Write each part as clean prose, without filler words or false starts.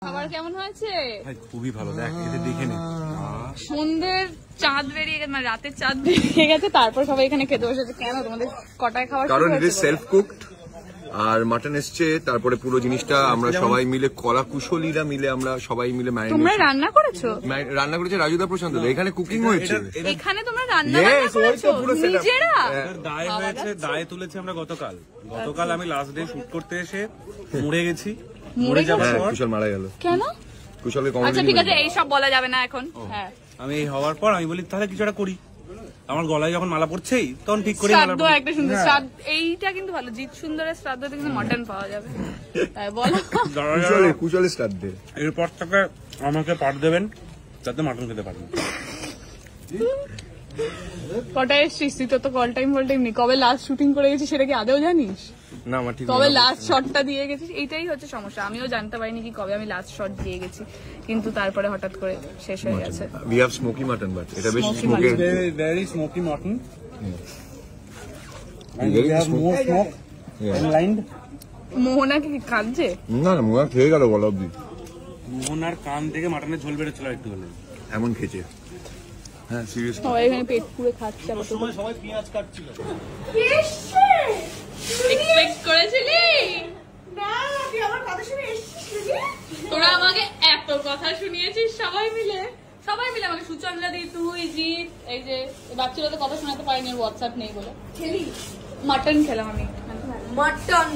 খাবার কেমন হয়েছে? খুবই ভালো, দেখ এটা দেখে নে। সন্ধ্যের চাঁদ বেরিয়ে গেছে, মানে রাতের চাঁদ বেরিয়ে গেছে, তারপর সবাই এখানে খেতে বসেছে। কেন তোমাদের কটায় খাবার? কারণ এটা সেলফ কুকড আর মাটন এসছে, তারপরে পুরো জিনিসটা আমরা সবাই মিলে কলা কুশলীরা মিলে আমরা সবাই মিলে তোমরা রান্না করেছো? রান্না করেছে রাজুদা প্রশান্ত। এখানে কুকিং হয়েছে, এখানে তোমরা রান্না করেছো নিজেরা? দায় হয়েছে, দায় তুলেছে আমরা গতকাল আমি লাস্ট ডে শুট করতে এসে মরে গেছি। মরে যাওয়ার পর কুশল মারা গেল। কেন? কুশলের আচ্ছা ঠিক আছে, এইসব বলা যাবে না এখন। হ্যাঁ, আমি হওয়ার পর আমি বলি তাহলে কিছু একটা করি। আমার গলায় যখন মালা পড়ছেই তখন ঠিক করি শ্রাদ্ধ একটা সুন্দর শ্রাদ্ধ। এইটা কিন্তু ভালো, জিৎ সুন্দরের শ্রাদ্ধতে কিন্তু মটন পাওয়া যাবে। তাই বলো কুশলের শ্রাদ্ধে এরপর থেকে আমাকে পাঠ দেবেন যাতে মাটন খেতে পারেন। কটায় এসছিস তুই? তো কল টাইম নেই। কবে লাস্ট শুটিং করে গেছিস সেটা কি আদেও জানিস? না আমার ঠিক কবে লাস্ট শটটা দিয়ে গেছিস? এইটাই হচ্ছে সমস্যা। আমিও জানতে পারিনি কি কবে আমি লাস্ট শট দিয়ে গেছি, কিন্তু তারপরে হঠাৎ করে শেষ হয়ে গেছে। We have smoky mutton, but এটা বেশ Smoky smoky, very smoky mutton. And Very we have smoky. more smoke inlined. মোহনা কি কাঁদছে? না না মুয়া খেয়ে গেল গলা অব্দি। মোহনার কান থেকে মাটনের ঝোল বেরোচ্ছিল একটু হলে। এমন খেয়েছে। হ্যাঁ সিরিয়াসলি সবাই এখানে পেট পুরে খাচ্ছে। সবাই পেঁয়াজ কাটছিল। এক্সপেক্ট করেছিলি? না, তুই আমার কথা শুনে এসেছিস। তোরা আমাকে এত কথা শুনিয়েছিস সবাই মিলে আমাকে সুচন্দ্রা দি, তুই, জিৎ, এই যে বাচ্চারা তো কথা শোনাতে পারিনি, হোয়াটসঅ্যাপ নেই বলে। খেলি মাটন খেলাম আমি। মাটন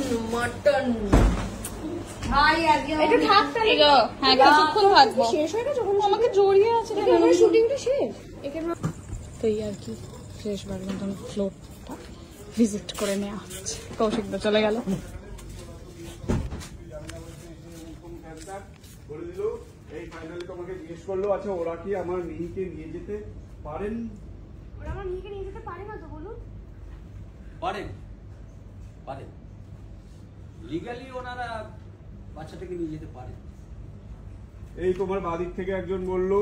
ভাই আগে একটু থাক তাহলে। হ্যাঁ কিছুক্ষণ থাকবো। শেষ হয়ে গেছে যখন আমাকে জড়িয়ে আছে। আমার শুটিংটা শেষ এখানে। তো এই আর কি শেষবার মতন ফ্লোরটা ভিজিট করে নেওয়া হচ্ছে। কৌশিক তো চলে গেল। এই ফাইনালি তোমাকে জিজ্ঞেস করলো, আচ্ছা ওরা কি আমার মিহিকে নিয়ে যেতে পারেন? ওরা আমার মিহিকে নিয়ে যেতে পারে না তো বলুন? পারেন লিগালি ওনারা বাচ্চাটাকে নিয়ে যেতে পারেন। এই তোমার বাদিক থেকে একজন বললো,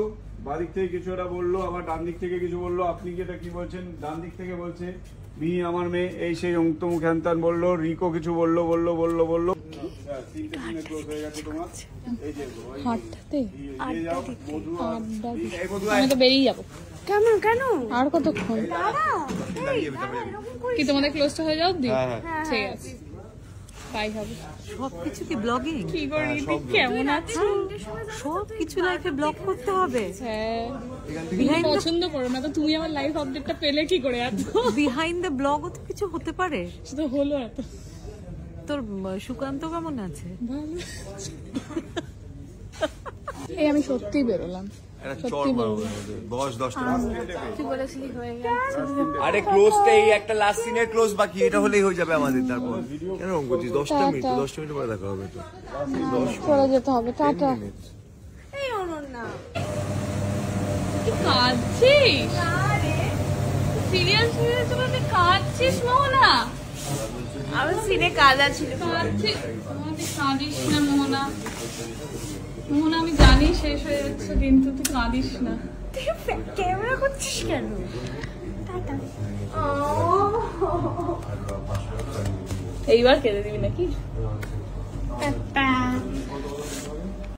বাদিক থেকে কিছু ওরা বললো, আবার ডান দিক থেকে কিছু বললো। আপনি কি এটা কি বলছেন? ডান দিক থেকে বলছে মিহি আমার মেয়ে, এই সেই অঙ্কতমু খ্যানতান বললো, রিকো কিছু বললো। আমি তো বেরিয়ে যাবো। কেন আর কতক্ষণ? কি তোমাদের ক্লোজটা হয়ে যাও? ঠিক আছে, তাই হবে। সবকিছু কি ব্লগিং? কি করি, কেমন আছো? সবকিছু লাইফে ব্লগ করতে হবে? হ্যাঁ, পছন্দ করো না তো তুমি আমার লাইফ আপডেটটা পেলে কি করে? এত বিহাইন্ড দ্য ব্লগও তো কিছু হতে পারে। সেটা হলো এত। তোর সুকান্ত কেমন আছে? এই আমি সত্যি বেরোলাম। আরে ক্লোজটা এই একটা লাস্ট সিনের ক্লোজ বাকি, এটা হলেই হয়ে যাবে আমাদের। তারপর কেন রং করছিস? 10 মিনিট পরে দেখা হবে তো। চলে যেতে হবে। টাটা। এই অনন্যা তুই কাঁদছিস? সিরিয়াসলি তুমি কাঁদছিস মোহনা? আমার সিনে কাদা ছিল। কাঁদছিস? কাঁদিস না মোহনা। মোহনা আমি জানি শেষ হয়ে যাচ্ছে, কিন্তু তুই কাঁদিস না। তুই ক্যামেরা করছিস কেন? টাটা। এইবার কেঁদে দিবি নাকি?